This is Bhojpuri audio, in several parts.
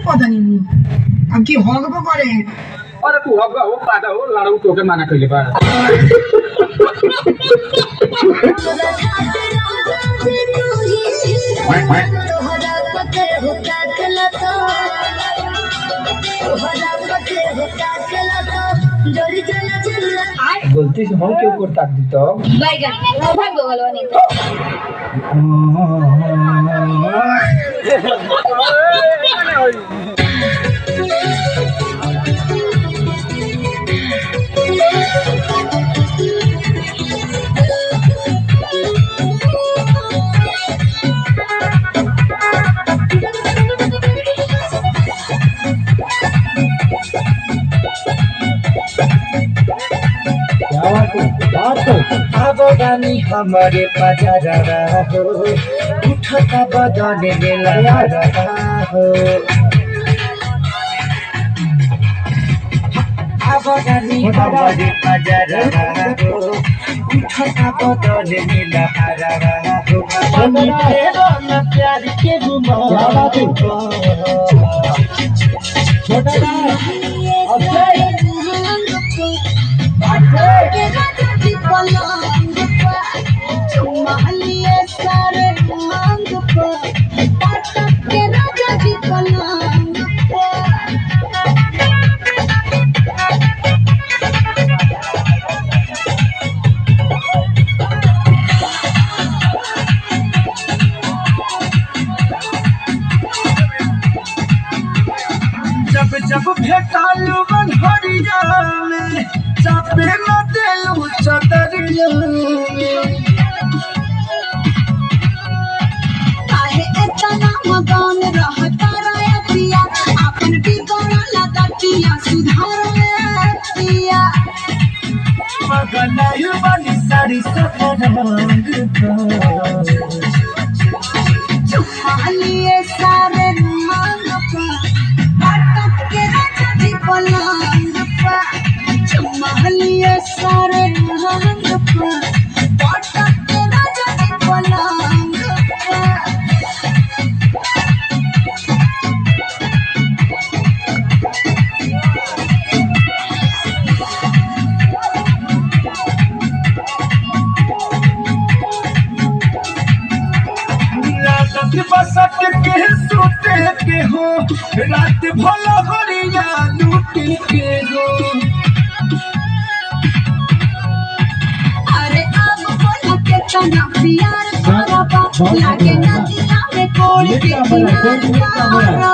पता नहीं अब की होगा को करे अरे तू होगा वो पादा हो लड़ाऊ तो के माना कइले बा बोलती से हम क्यों करता दी तो बैगन भाग बोलो नहीं तो अब गानी हमारे पजरा हो उठता बदन में लगा रहा हो अब गानी हमारे पजरा हो उठता बदन में लगा रहा हो प्यार के घुमा जब जब भेटालू मन हरिया में चापे न देलू चदरिया काहे एतना मगन रहता रे पिया अपन बिगड़ लगतिया सुधार पिया मगन यू बनी साड़ी सफेद रंग का चुमालिए सारे रंग पर के राजा जी पलंग पर चुमालिए सारे रंग पर के राजा जी पलंग पर बसत के सोते के हो रात भला हरिया लूटी के हो अरे अब बोला के तना प्यार करबा लागे नदिया में कोड़ी के किनारा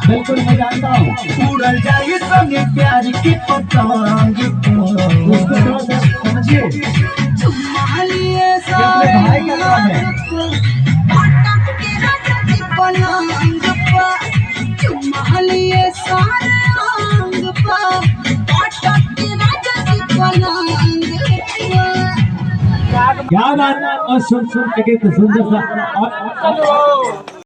बिल्कुल मैं जानता हूँ उड़ल जाए संगे प्यार के पतंग समझिए चुमालिए सारे भाई का नाम है के राजा जी पलंग पर चुमालिए सारे अंग पर के राजा जी पलंग पर क्या बात है और सुन के तो सुंदर सा और